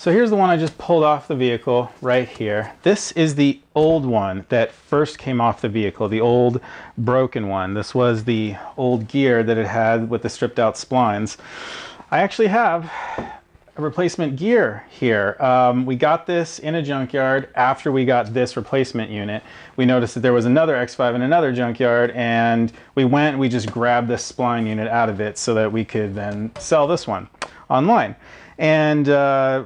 So here's the one I just pulled off the vehicle right here. This is the old one that first came off the vehicle, the old broken one. This was the old gear that it had with the stripped out splines. I actually have a replacement gear here. We got this in a junkyard after we got this replacement unit. We noticed that there was another X5 in another junkyard, and we just grabbed this spline unit out of it so that we could then sell this one online. And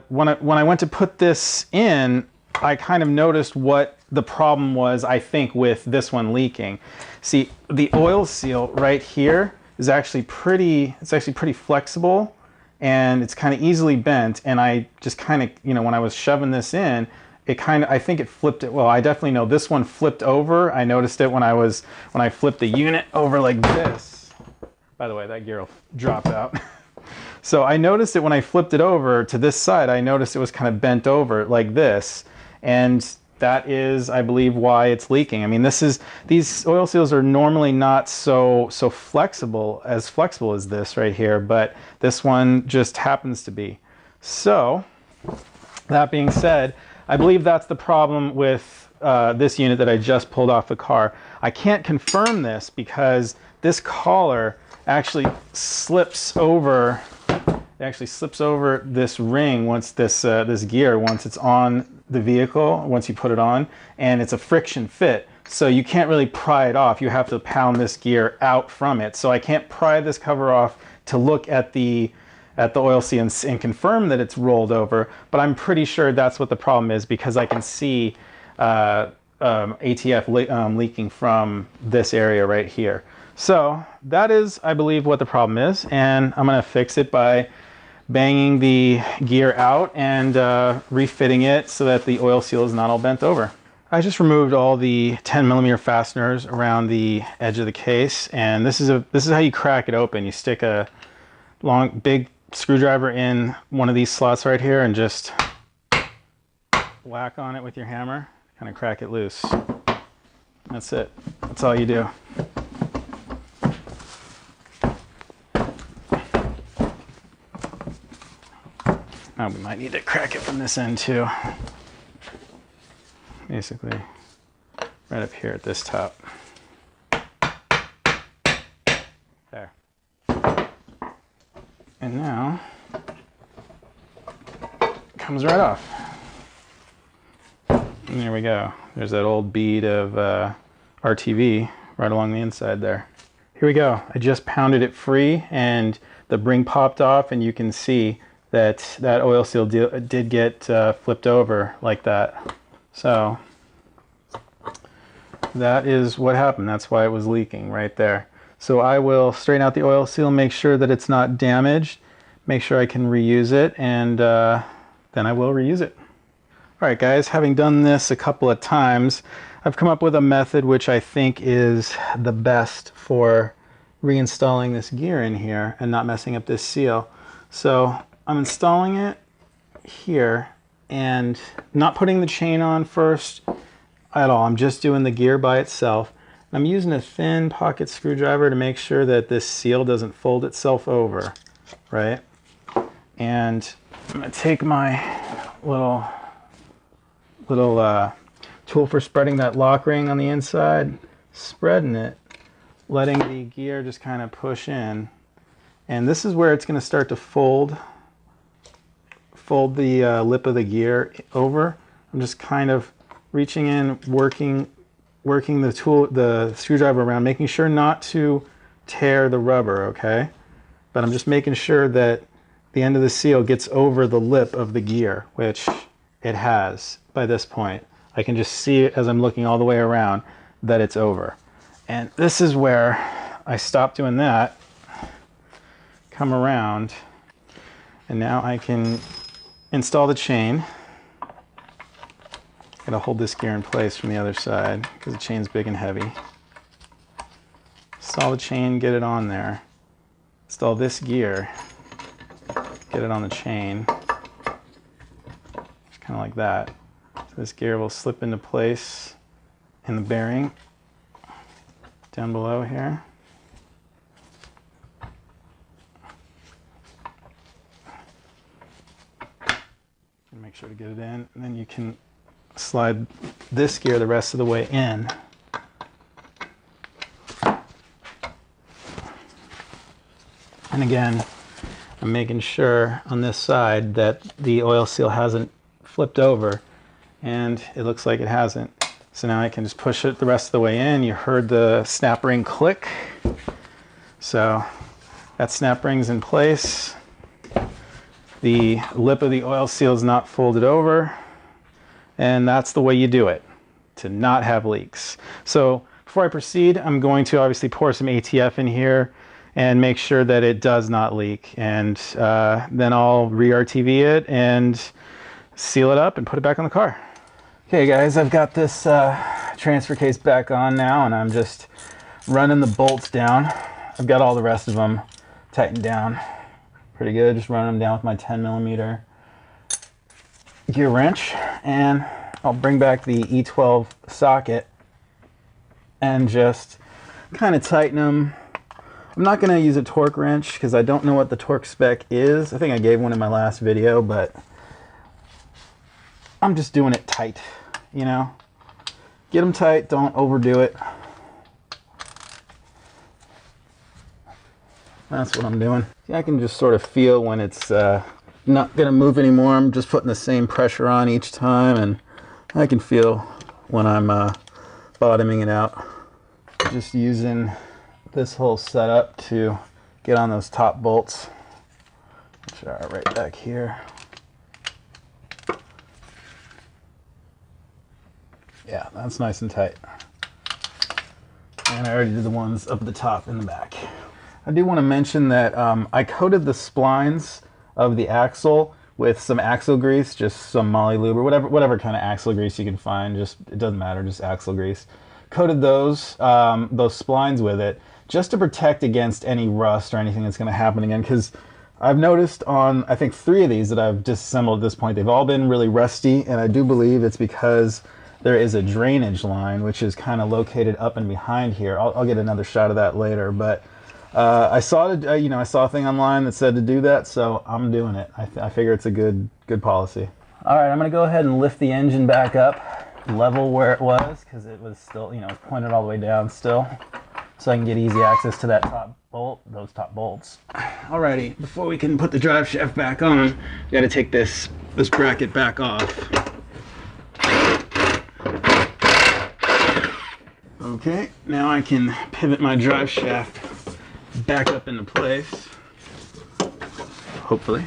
when I went to put this in, I kind of noticed what the problem was, I think, with this one leaking. See, the oil seal right here is actually pretty flexible, and it's kind of easily bent. And I just kind of, when I was shoving this in, I think it flipped it. Well, I definitely know this one flipped over. I noticed it when I flipped the unit over like this. By the way, that gear will drop out. So I noticed it when I flipped it over to this side. I noticed it was kind of bent over like this, and that is, I believe, why it's leaking. I mean, these oil seals are normally not so flexible as this right here, but this one just happens to be. So that being said, I believe that's the problem with this unit that I just pulled off the car. I can't confirm this because this collar actually slips over. It actually slips over this ring once this gear, once it's on the vehicle, once you put it on, and it's a friction fit. So you can't really pry it off. You have to pound this gear out from it. So I can't pry this cover off to look at the oil seal and confirm that it's rolled over. But I'm pretty sure that's what the problem is, because I can see ATF leaking from this area right here. So that is, I believe, what the problem is, and I'm going to fix it by banging the gear out and refitting it so that the oil seal is not all bent over. I just removed all the 10mm fasteners around the edge of the case, and this is how you crack it open. You stick a big screwdriver in one of these slots right here and just whack on it with your hammer, kind of crack it loose. That's it. That's all you do. Now we might need to crack it from this end too. Basically, right up here at this top. There. And now, it comes right off. And there we go. There's that old bead of RTV right along the inside there. Here we go. I just pounded it free and the ring popped off, and you can see that oil seal did get flipped over like that. So that is what happened. That's why it was leaking right there. So I will straighten out the oil seal, make sure that it's not damaged, make sure I can reuse it, and then I will reuse it. All right, guys, having done this a couple of times, I've come up with a method which I think is the best for reinstalling this gear in here and not messing up this seal. So I'm installing it here and not putting the chain on first at all. I'm just doing the gear by itself. I'm using a thin pocket screwdriver to make sure that this seal doesn't fold itself over, right? And I'm going to take my little tool for spreading that lock ring on the inside, spreading it, letting the gear just kind of push in. And this is where it's going to start to fold the lip of the gear over. I'm just kind of reaching in, working the screwdriver around, making sure not to tear the rubber, okay? But I'm just making sure that the end of the seal gets over the lip of the gear, which it has by this point. I can just see it as I'm looking all the way around that it's over. And this is where I stop doing that, come around, and now I can install the chain. Gotta hold this gear in place from the other side because the chain's big and heavy. Install the chain, get it on there. Install this gear, get it on the chain. Just kind of like that. So this gear will slip into place in the bearing down below here. Make sure to get it in, and then you can slide this gear the rest of the way in. And again, I'm making sure on this side that the oil seal hasn't flipped over, and it looks like it hasn't. So now I can just push it the rest of the way in. You heard the snap ring click. So that snap ring's in place. The lip of the oil seal is not folded over, and that's the way you do it to not have leaks. So before I proceed, I'm going to obviously pour some ATF in here and make sure that it does not leak, and then I'll re-RTV it and seal it up and put it back on the car. Okay guys, I've got this transfer case back on now, and I'm just running the bolts down. I've got all the rest of them tightened down pretty good, just running them down with my 10mm gear wrench, and I'll bring back the E12 socket and just kind of tighten them. I'm not going to use a torque wrench because I don't know what the torque spec is. I think I gave one in my last video, but I'm just doing it tight, you know. Get them tight, don't overdo it. That's what I'm doing. See, I can just sort of feel when it's not going to move anymore. I'm just putting the same pressure on each time, and I can feel when I'm bottoming it out. Just using this whole setup to get on those top bolts, which are right back here. Yeah, that's nice and tight. And I already did the ones up at the top and the back. I do want to mention that I coated the splines of the axle with some axle grease, just some moly lube or whatever kind of axle grease you can find. Just, it doesn't matter, just axle grease. Coated those splines with it just to protect against any rust or anything that's going to happen again. Because I've noticed on, I think, 3 of these that I've disassembled at this point, they've all been really rusty, and I do believe it's because there is a drainage line which is kind of located up and behind here. I'll get another shot of that later, but I saw I saw a thing online that said to do that, so I'm doing it. I figure it's a good policy. All right, I'm gonna go ahead and lift the engine back up, level where it was, because it was still, it's pointed all the way down still, so I can get easy access to that top bolt, those top bolts. Alrighty, before we can put the drive shaft back on, we got to take this bracket back off. Okay, now I can pivot my drive shaft back up into place, hopefully.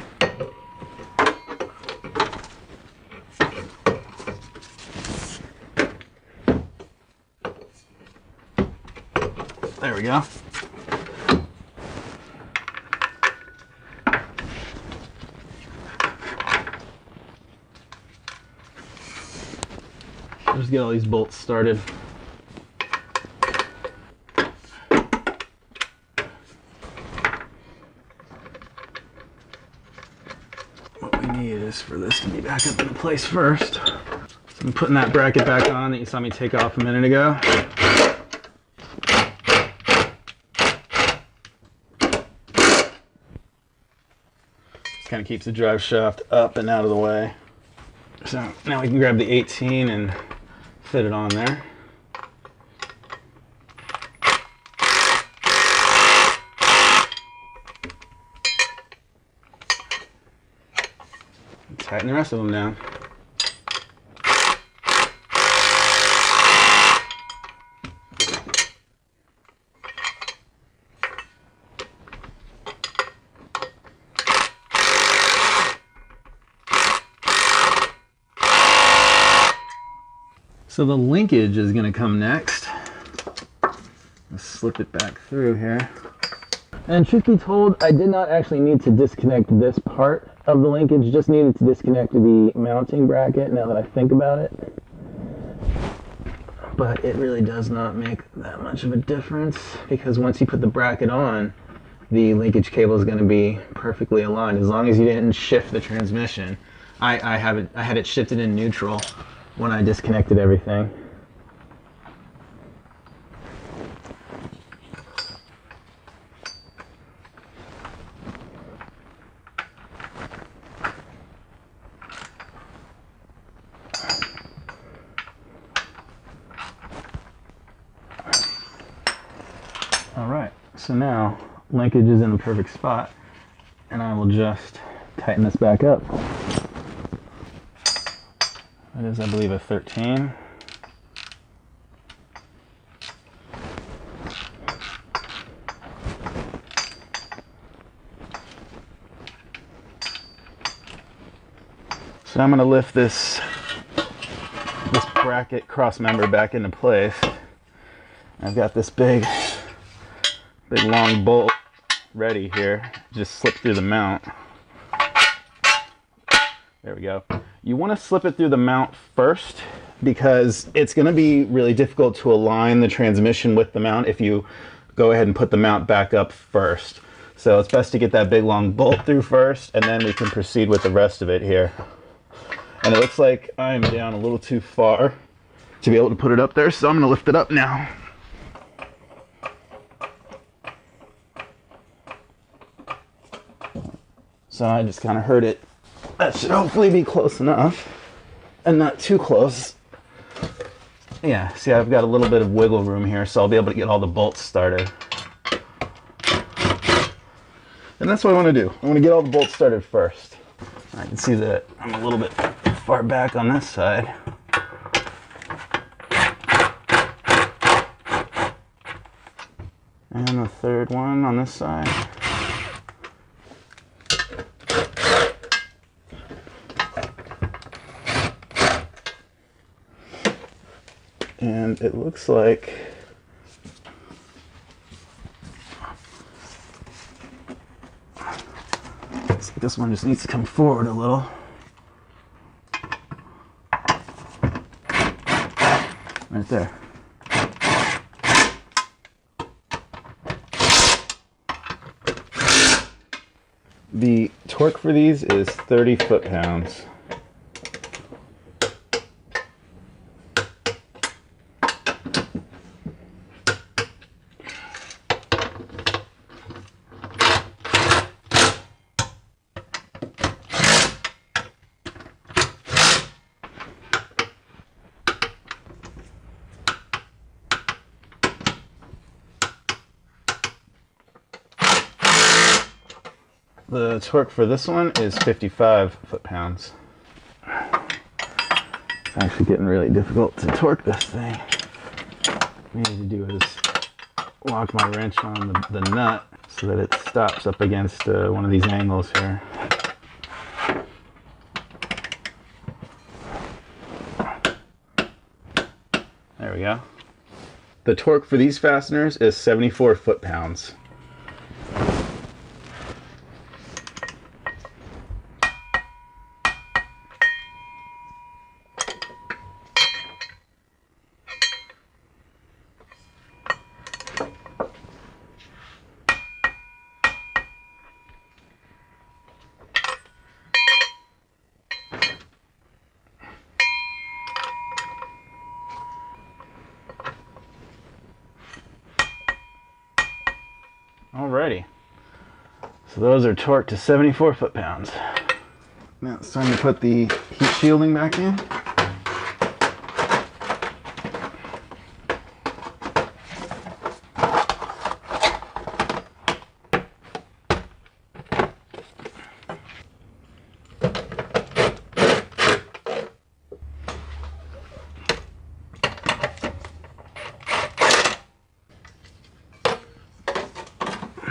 There we go. Just get all these bolts started. For this to be back up into place first. So I'm putting that bracket back on that you saw me take off a minute ago. Just kind of keeps the drive shaft up and out of the way. So now we can grab the 18 and fit it on there. Tighten the rest of them down. So the linkage is going to come next. Let's slip it back through here. And truth be told, I did not actually need to disconnect this part of the linkage, just needed to disconnect the mounting bracket now that I think about it. But it really does not make that much of a difference, because once you put the bracket on, the linkage cable is going to be perfectly aligned as long as you didn't shift the transmission. I had it shifted in neutral when I disconnected everything. So now, linkage is in the perfect spot, and I will just tighten this back up. That is, I believe, a 13. So I'm going to lift this bracket cross member back into place. I've got this big long bolt ready here. Just slip through the mount. There we go. You want to slip it through the mount first because it's going to be really difficult to align the transmission with the mount if you go ahead and put the mount back up first. So it's best to get that big long bolt through first, and then we can proceed with the rest of it here. And it looks like I'm down a little too far to be able to put it up there, so I'm going to lift it up now. So I just kind of heard it. That should hopefully be close enough and not too close. Yeah, see, I've got a little bit of wiggle room here, so I'll be able to get all the bolts started. And that's what I want to do. I want to get all the bolts started first. I can see that I'm a little bit far back on this side. And the third one on this side. And it looks like this one just needs to come forward a little. Right there. The torque for these is 30 foot-pounds. The torque for this one is 55 foot-pounds. It's actually getting really difficult to torque this thing. What I need to do is lock my wrench on the nut so that it stops up against one of these angles here. There we go. The torque for these fasteners is 74 foot-pounds. Alrighty, so those are torqued to 74 foot-pounds. Now it's time to put the heat shielding back in.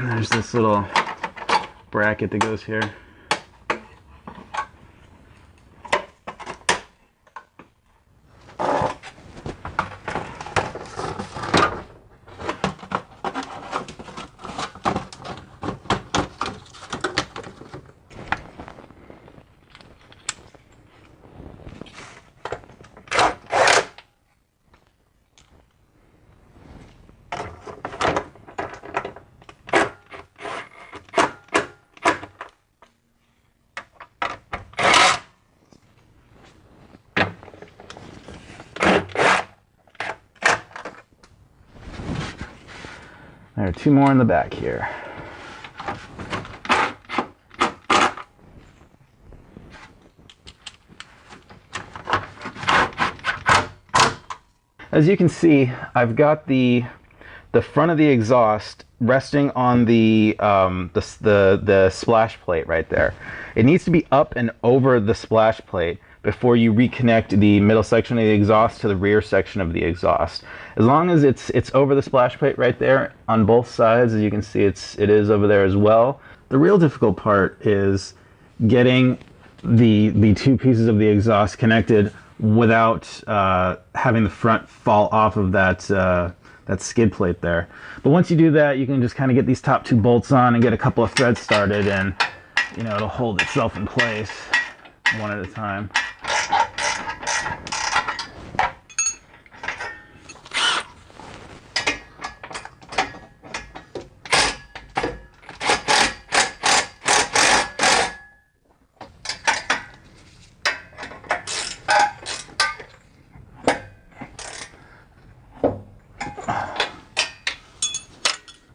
There's this little bracket that goes here. There are two more in the back here. As you can see, I've got the the front of the exhaust resting on the splash plate right there. It needs to be up and over the splash plate before you reconnect the middle section of the exhaust to the rear section of the exhaust. As long as it's over the splash plate right there on both sides, as you can see, it is over there as well. The real difficult part is getting the two pieces of the exhaust connected without having the front fall off of that skid plate there. But once you do that, you can just kind of get these top two bolts on and get a couple of threads started, and you know, it'll hold itself in place one at a time.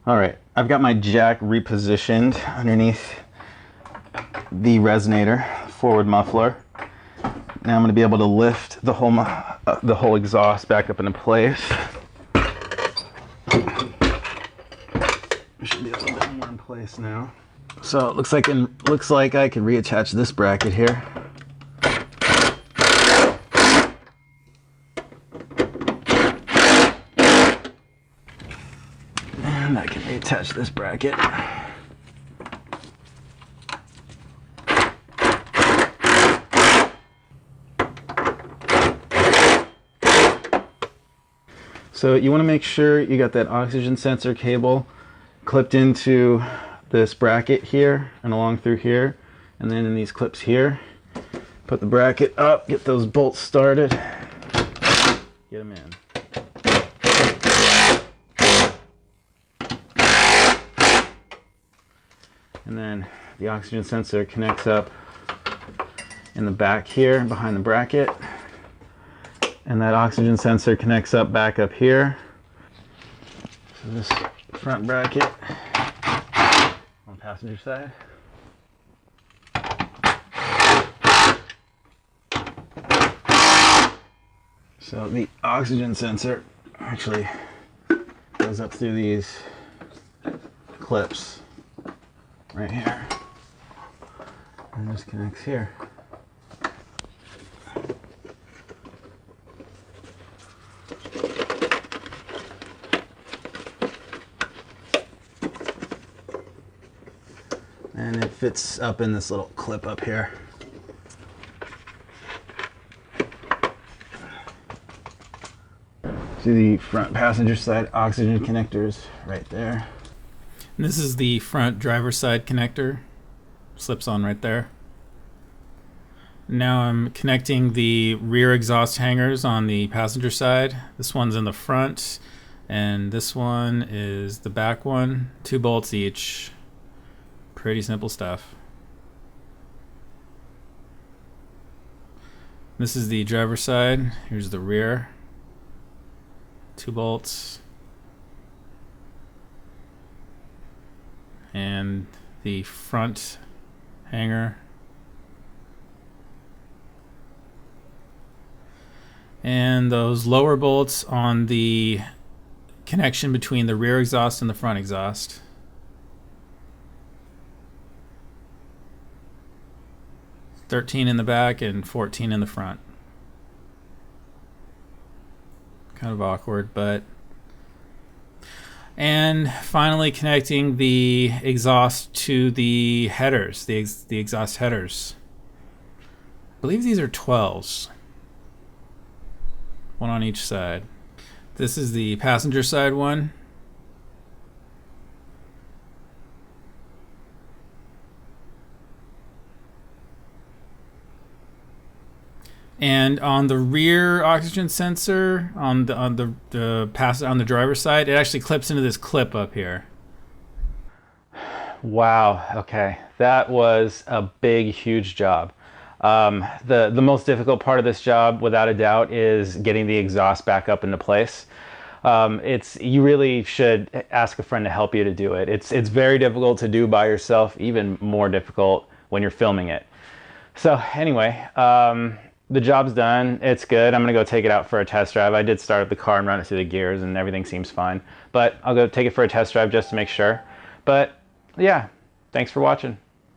All right, I've got my jack repositioned underneath the resonator, forward muffler. Now I'm going to be able to lift the whole exhaust back up into place. Should be a little bit more in place now. So it looks like I could reattach this bracket here. And I can reattach this bracket. So you want to make sure you got that oxygen sensor cable clipped into this bracket here and along through here, and then in these clips here. Put the bracket up, get those bolts started, get them in. And then the oxygen sensor connects up in the back here behind the bracket. And that oxygen sensor connects up back up here. So this front bracket on the passenger side. So the oxygen sensor actually goes up through these clips right here and just connects here. And it fits up in this little clip up here. See the front passenger side oxygen connectors right there. And this is the front driver's side connector. Slips on right there. Now I'm connecting the rear exhaust hangers on the passenger side. This one's in the front, and this one is the back one. 2 bolts each. Pretty simple stuff. This is the driver's side. Here's the rear. 2 bolts. And the front hanger. And those lower bolts on the connection between the rear exhaust and the front exhaust. $13 in the back and $14 in the front. Kind of awkward, but... And finally connecting the exhaust to the headers, the exhaust headers. I believe these are 12s. One on each side. This is the passenger side one. And on the rear oxygen sensor, on the driver's side, it actually clips into this clip up here. Wow. Okay, that was a big, huge job. The most difficult part of this job, without a doubt, is getting the exhaust back up into place. You really should ask a friend to help you to do it. It's very difficult to do by yourself, even more difficult when you're filming it. So anyway, the job's done. It's good. I'm gonna go take it out for a test drive. I did start up the car and run it through the gears and everything seems fine. But I'll go take it for a test drive just to make sure. But yeah, thanks for watching.